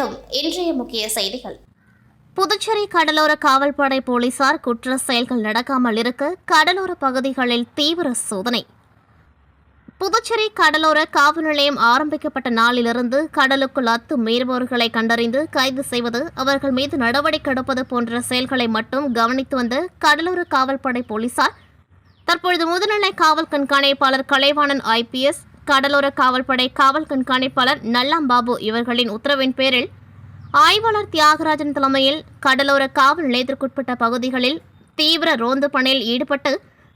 மீண்டும் இன்றைய முக்கிய செய்திகள். புதுச்சேரி கடலோர காவல்படை போலீசார் குற்ற செயல்கள் நடக்காமல் இருக்க கடலோர பகுதிகளில் தீவிர சோதனை. புதுச்சேரி கடலோர காவல் நிலையம் ஆரம்பிக்கப்பட்ட நாளிலிருந்து கடலுக்குள் மீறுபவர்களை கண்டறிந்து கைது செய்வது, அவர்கள் மீது நடவடிக்கை எடுப்பது போன்ற செயல்களை மட்டும் கவனித்து வந்த கடலோர காவல்படை போலீசார் தற்பொழுது முதுநிலை காவல் கண்காணிப்பாளர் கலைவாணன் IPS, கடலோர காவல்படை காவல் கண்காணிப்பாளர் நல்லாம்பாபு இவர்களின் உத்தரவின் பேரில் ஆய்வாளர் தியாகராஜன் தலைமையில் கடலோர காவல் நிலையத்திற்குட்பட்ட பகுதிகளில் தீவிர ரோந்து பணியில் ஈடுபட்டு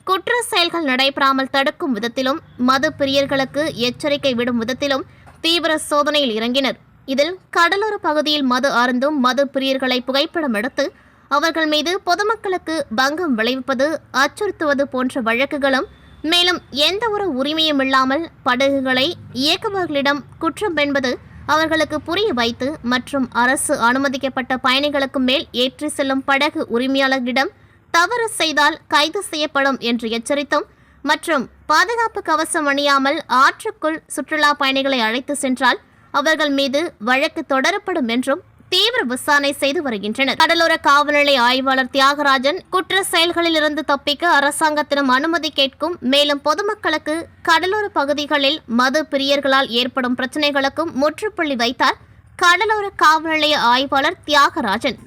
குற்ற செயல்கள் நடைபெறாமல் தடுக்கும் விதத்திலும் மது பிரியர்களுக்கு எச்சரிக்கை விடும் விதத்திலும் தீவிர சோதனையில் இறங்கினர். இதில் கடலோர பகுதியில் மது அருந்தும் மது பிரியர்களை புகைப்படம் எடுத்து அவர்கள் மீது பொதுமக்களுக்கு பங்கம் விளைவிப்பது, அச்சுறுத்துவது போன்ற வழக்குகளும், மேலும் எந்த ஒரு உரிமையும் இல்லாமல் படகுகளை இயக்குபவர்களிடம் குற்றம் என்பது அவர்களுக்கு புரிய வைத்து மற்றும் அரசு அனுமதிக்கப்பட்ட பயணிகளுக்கு மேல் ஏற்றி செல்லும் படகு உரிமையாளர்களிடம் தவறு செய்தால் கைது செய்யப்படும் என்று எச்சரித்தும் மற்றும் பாதுகாப்பு கவசம் அணியாமல் ஆற்றுக்குள் சுற்றுலா பயணிகளை அழைத்து சென்றால் அவர்கள் மீது வழக்கு தொடரப்படும் என்றும் தீவிர விசாரணை செய்து வருகின்றனர். கடலோர காவல் நிலைய ஆய்வாளர் தியாகராஜன் குற்ற செயல்களில் இருந்து தப்பிக்க அரசாங்கத்திடம் அனுமதி கேட்கும், மேலும் பொதுமக்களுக்கு கடலோர பகுதிகளில் மது பிரியர்களால் ஏற்படும் பிரச்சனைகளுக்கும் முற்றுப்புள்ளி வைத்தார் கடலோர காவல் நிலைய ஆய்வாளர் தியாகராஜன்.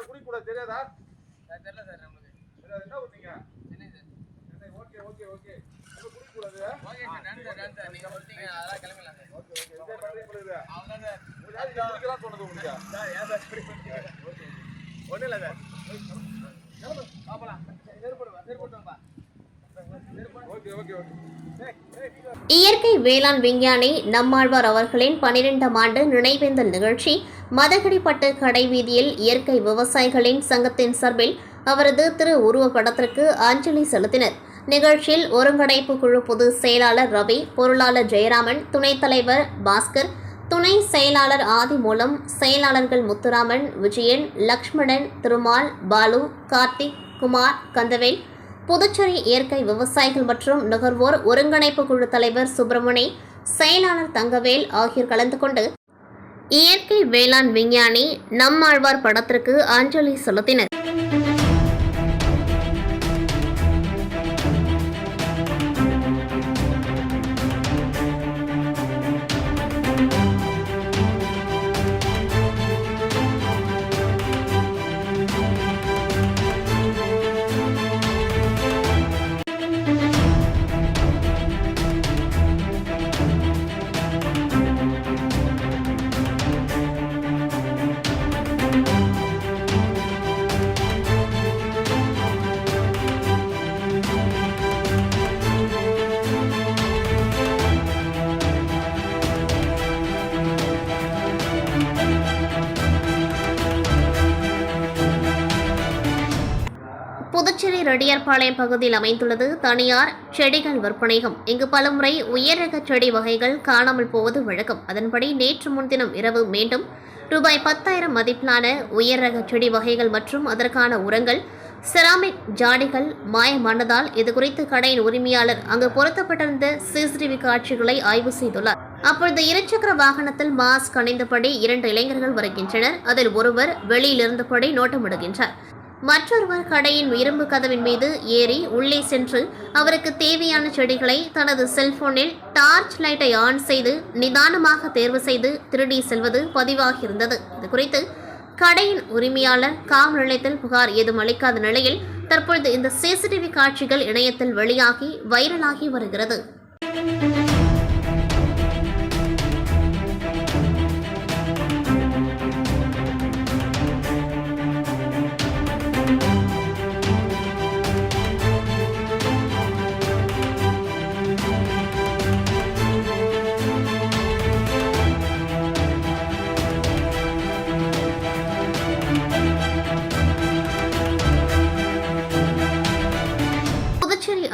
குடிக்கூட தெரியாதா? தெரியல சார், நமக்கு என்ன ஊத்தீங்க? சென்னை. Okay okay okay. குடிக்கூடாது. ஓகே சார், நீங்க சொல்றீங்க அதெல்லாம் கிளம்பலாம் சார். Okay okay. இதே மாதிரி பண்ணுங்க. அவ்வளவுதான் சார். உங்களுக்கு யாரு குடிக்கலாம் சொன்னது உங்களுக்கு? சார் ஏன் சார் இப்படி பண்றீங்க? ஓகே. ஒண்ணு இல்ல சார். கிளம்பு. பாப்பலாம். ஏற்படுவா. Okay okay okay. இயற்கை வேளாண் விஞ்ஞானி நம்மாழ்வார் அவர்களின் 12ஆம் ஆண்டு நினைவேந்தல் நிகழ்ச்சி மதகடிப்பட்டு கடைவீதியில் இயற்கை விவசாயிகளின் சங்கத்தின் சார்பில் அவரது திரு உருவப்படத்திற்கு அஞ்சலி செலுத்தினர். நிகழ்ச்சியில் ஒருங்கிணைப்பு குழு பொதுச் செயலாளர் ரவி, பொருளாளர் ஜெயராமன், துணைத் தலைவர் பாஸ்கர், துணை செயலாளர் ஆதிமூலம், செயலாளர்கள் முத்துராமன், விஜயன், லக்ஷ்மணன், திருமால், பாலு, கார்த்திக், குமார், கந்தவேல், புதுச்சேரி இயற்கை விவசாயிகள் மற்றும் நுகர்வோர் ஒருங்கிணைப்பு குழு தலைவர் சுப்பிரமணி, செயலாளர் தங்கவேல் ஆகியோர் கலந்து கொண்டு இயற்கை வேளாண் விஞ்ஞானி நம்மாழ்வார் படத்திற்கு அஞ்சலி செலுத்தினர். புதுச்சேரி ரெட்டியார்பாளையம் பகுதியில் அமைந்துள்ளது தனியார் செடிகள் விற்பனையகம். இங்கு பலமுறை உயர் ரக செடி வகைகள் காணாமல் போவது வழக்கம். அதன்படி நேற்று முன்தினம் இரவு மீண்டும் ரூபாய் 10,000 மதிப்பிலான உயர் ரக செடி வகைகள் மற்றும் அதற்கான உரங்கள், செராமிக் ஜாடிகள் மாயமானதால் இதுகுறித்து கடையின் உரிமையாளர் அங்கு பொருத்தப்பட்டிருந்த CCTV காட்சிகளை ஆய்வு செய்துள்ளார். அப்பொழுது இருசக்கர வாகனத்தில் மாஸ்க் அணிந்தபடி 2 இளைஞர்கள் வருகின்றனர். அதில் ஒருவர் வெளியிலிருந்தபடி நோட்டமிடுகின்றார். மற்றொருவர் கடையின் இரும்பு கதவின் மீது ஏறி உள்ளே சென்று அவருக்கு தேவையான செடிகளை தனது செல்போனில் டார்ச் லைட்டை ஆன் செய்து நிதானமாக தேர்வு செய்து திருடி செல்வது பதிவாகியிருந்தது. இதுகுறித்து கடையின் உரிமையாளர் காவல் நிலையத்தில் புகார் ஏதும் அளிக்காத நிலையில் தற்பொழுது இந்த CCTV காட்சிகள் இணையத்தில் வெளியாகி வைரலாகி வருகிறது.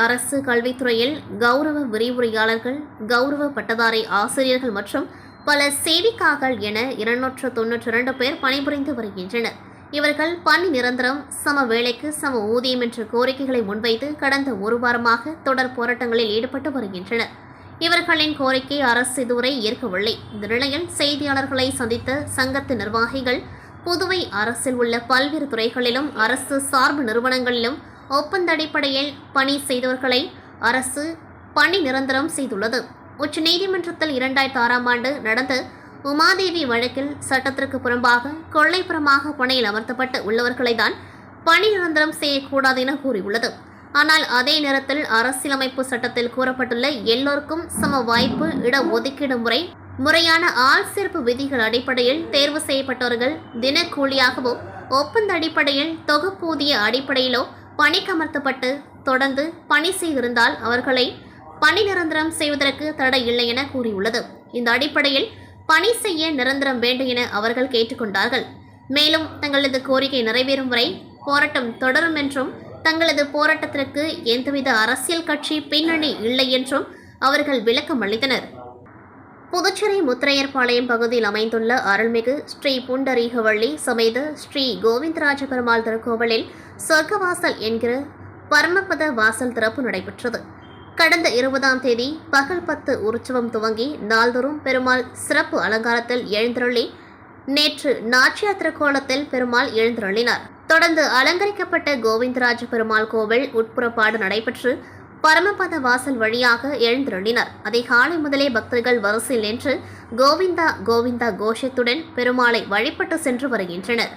அரசு அரசு கல்வித்துறையில் கௌரவ விரிவுரையாளர்கள், கௌரவ பட்டதாரி ஆசிரியர்கள் மற்றும் பல சேவிக்காக்கள் என 292 பேர் பணிபுரிந்து வருகின்றனர். இவர்கள் பணி நிரந்தரம், சம வேலைக்கு சம ஊதியம் என்ற கோரிக்கைகளை முன்வைத்து கடந்த ஒரு வாரமாக தொடர் போராட்டங்களில் ஈடுபட்டு வருகின்றனர். இவர்களின் கோரிக்கை அரசு இதுவரை ஏற்கவில்லை. இந்த நிலையில் செய்தியாளர்களை சந்தித்த சங்கத்து நிர்வாகிகள், புதுவை அரசில் உள்ள பல்வேறு துறைகளிலும் அரசு சார்பு நிறுவனங்களிலும் ஒப்பந்த அடிப்படையில் பணி செய்தவர்களை அரசு பணி நிரந்தரம் செய்துள்ளது. உச்சநீதிமன்றத்தில் 2006ஆம் ஆண்டு நடந்த உமாதேவி வழக்கில் சட்டத்திற்கு புறம்பாக கொள்ளைப்புறமாக பணியில் அமர்த்தப்பட்டு உள்ளவர்களை தான் பணி நிரந்தரம் செய்யக்கூடாது என கூறியுள்ளது. ஆனால் அதே நேரத்தில் அரசியலமைப்பு சட்டத்தில் கூறப்பட்டுள்ள எல்லோருக்கும் சம வாய்ப்பு, இட ஒதுக்கீடு முறையான ஆள் சேர்ப்பு விதிகள் அடிப்படையில் தேர்வு செய்யப்பட்டவர்கள் தினக்கூலியாகவோ ஒப்பந்த அடிப்படையில் தொகுப்பூதிய அடிப்படையிலோ பணிக்கமர்த்தப்பட்டு தொடர்ந்து பணி செய்திருந்தால் அவர்களை பணி நிரந்தரம் செய்வதற்கு தடை இல்லை என கூறியுள்ளது. இந்த அடிப்படையில் பணி செய்ய நிரந்தரம் வேண்டும் என அவர்கள் கேட்டுக்கொண்டார்கள். மேலும் தங்களது கோரிக்கை நிறைவேறும் வரை போராட்டம் தொடரும் என்றும், தங்களது போராட்டத்திற்கு எந்தவித அரசியல் கட்சி பின்னணி இல்லை என்றும் அவர்கள் விளக்கம் அளித்தனர். புதுச்சேரி முத்திரையர்பாளையம் பகுதியில் அமைந்துள்ள அருள்மிகு ஸ்ரீ புண்டரீகவள்ளி சமேத ஸ்ரீ கோவிந்தராஜ பெருமாள் திருக்கோவிலில் சொர்க்கவாசல் என்கிற பரமபத வாசல் திறப்பு நடைபெற்றது. கடந்த 20ஆம் தேதி பகல் 10 உற்சவம் துவங்கி நாள்தோறும் பெருமாள் சிறப்பு அலங்காரத்தில் எழுந்தருளி நேற்று நாச்சியார் திருக்கோலத்தில் பெருமாள் எழுந்தருளினார். தொடர்ந்து அலங்கரிக்கப்பட்ட கோவிந்தராஜ பெருமாள் கோவில் உட்புறப்பாடு நடைபெற்று பரமபத வாசல் வழியாக எழுந்தருளினார். அதிகாலை முதலே பக்தர்கள் வரிசையில் நின்று கோவிந்தா கோவிந்தா கோஷத்துடன் பெருமாளை வழிபட்டு சென்று வருகின்றனர்.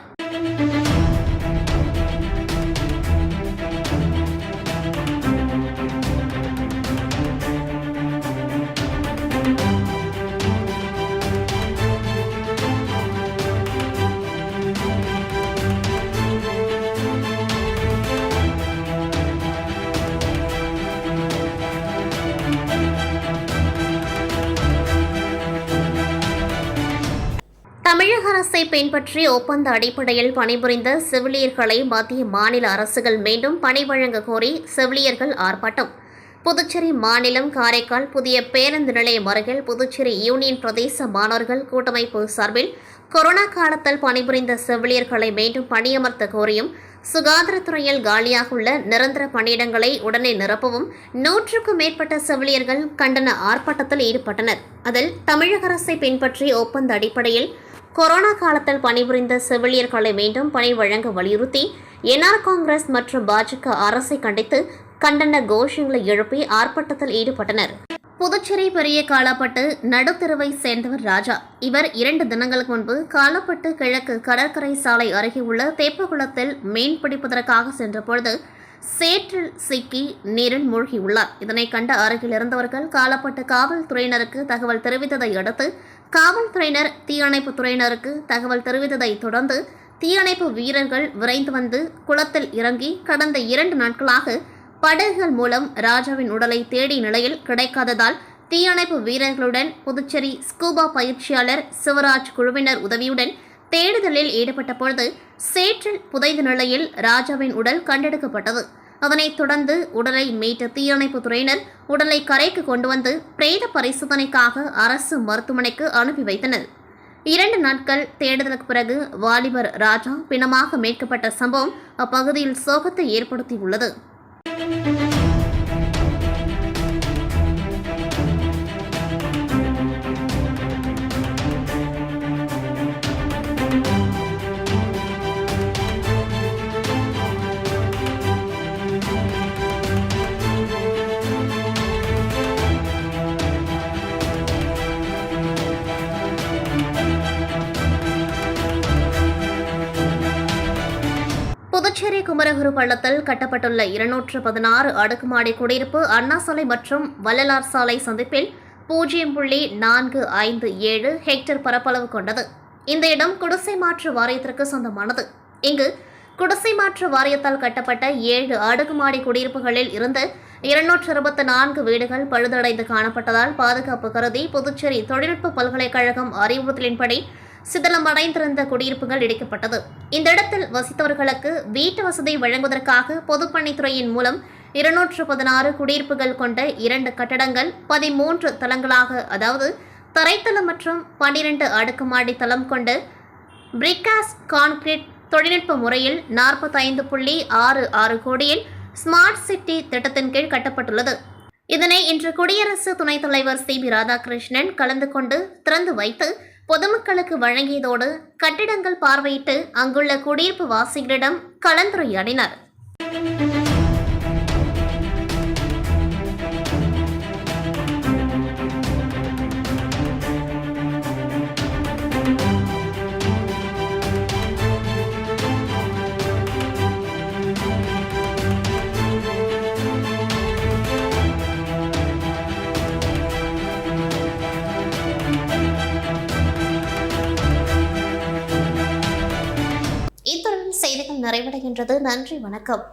தமிழக அரசை பின்பற்றி ஒப்பந்த அடிப்படையில் பணிபுரிந்த செவிலியர்களை மத்திய மாநில அரசுகள் மீண்டும் பணி வழங்க கோரி செவிலியர்கள் ஆர்ப்பாட்டம். புதுச்சேரி மாநிலம் காரைக்கால் புதிய பேருந்து நிலையம் அருகில் புதுச்சேரி யூனியன் பிரதேச மாணவர்கள் கூட்டமைப்பு சார்பில் கொரோனா காலத்தில் பணிபுரிந்த செவிலியர்களை மீண்டும் பணியமர்த்த கோரியும், சுகாதாரத்துறையில் காலியாக உள்ள நிரந்தர பணியிடங்களை உடனே நிரப்பவும் 100க்கும் மேற்பட்ட செவிலியர்கள் கண்டன ஆர்ப்பாட்டத்தில் ஈடுபட்டனர். அதில் தமிழக அரசை பின்பற்றி ஒப்பந்த அடிப்படையில் கொரோனா காலத்தில் பணிபுரிந்த செவிலியர்களை மீண்டும் பணி வழங்க வலியுறுத்தி என்ஆர் காங்கிரஸ் மற்றும் பாஜக அரசை கண்டித்து கண்டன கோஷங்களை எழுப்பி ஆர்ப்பாட்டத்தில் ஈடுபட்டனர். புதுச்சேரி பெரிய காலாப்பட்டு நடுத்தெருவை சேர்ந்தவர் ராஜா. இவர் 2 தினங்களுக்கு முன்பு காலாப்பட்டு கிழக்கு கடற்கரை சாலை அருகே உள்ள தெப்பகுளத்தில் மீன் பிடிப்பதற்காக சென்றபொழுது சேற்றில் சிக்கி நீரில் மூழ்கியுள்ளார். இதனை கண்ட அருகில் இருந்தவர்கள் காலாப்பட்டு காவல்துறையினருக்கு தகவல் தெரிவித்ததை அடுத்து காவல்துறையினர் தீயணைப்புத் துறையினருக்கு தகவல் தெரிவித்ததை தொடர்ந்து தீயணைப்பு வீரர்கள் விரைந்து வந்து குளத்தில் இறங்கி கடந்த 2 நாட்களாக படகுகள் மூலம் ராஜாவின் உடலை தேடிய நிலையில் கிடைக்காததால் தீயணைப்பு வீரர்களுடன் புதுச்சேரி ஸ்கூபா பயிற்சியாளர் சிவராஜ் குழுவினர் உதவியுடன் தேடுதலில் ஈடுபட்ட பொழுது சேற்றில் புதைந்த நிலையில் ராஜாவின் உடல் கண்டெடுக்கப்பட்டது. அதனைத் தொடர்ந்து உடலை மீட்ட தீயணைப்பு துறையினர் உடலை கரைக்கு கொண்டு வந்து பிரேத பரிசோதனைக்காக அரசு மருத்துவமனைக்கு அனுப்பி வைத்தனர். 2 நாட்கள் தேடுதலுக்கு பிறகு வாலிபர் ராஜா பிணமாக மீட்கப்பட்ட சம்பவம் அப்பகுதியில் சோகத்தை ஏற்படுத்தியுள்ளது. புதுச்சேரி குமரகுரு பள்ளத்தில் கட்டப்பட்டுள்ள 216 அடுக்குமாடி குடியிருப்பு அண்ணா சாலை மற்றும் வள்ளலார் சாலை சந்திப்பில் 0.457 ஹெக்டேர் பரப்பளவு கொண்டது. இந்த இடம் குடிசை மாற்று வாரியத்திற்கு சொந்தமானது. இங்கு குடிசை மாற்று வாரியத்தால் கட்டப்பட்ட 7 அடுக்குமாடி குடியிருப்புகளில் இருந்து 224 வீடுகள் பழுதடைந்து காணப்பட்டதால் பாதுகாப்பு கருதி புதுச்சேரி தொழில்நுட்ப பல்கலைக்கழகம் அறிவுறுத்தலின்படி சிதிலமடைந்திருந்த குடியிருப்புகள் இடிக்கப்பட்டது. இந்த இடத்தில் வசித்தவர்களுக்கு வீட்டு வசதி வழங்குவதற்காக பொதுப்பணித்துறையின் மூலம் 216 குடியிருப்புகள் கொண்ட 2 கட்டடங்கள் 13 தளங்களாக, அதாவது தரைத்தளம் மற்றும் 12 அடுக்குமாடி தளம் கொண்டு பிரிகாஸ் கான்கிரீட் தொழில்நுட்ப முறையில் 45.66 கோடியில் ஸ்மார்ட் சிட்டி திட்டத்தின் கீழ் கட்டப்பட்டுள்ளது. இதனை இன்று குடியரசு துணைத் தலைவர் சி.பி. ராதாகிருஷ்ணன் கலந்து கொண்டு திறந்து வைத்து பொதுமக்களுக்கு வழங்கியதோடு கட்டிடங்கள் பார்வையிட்டு அங்குள்ள குடியிருப்பு வாசிகளிடம் கலந்துரையாடினர். இத்துடன் செய்திகள் நிறைவடைகின்றது. நன்றி, வணக்கம்.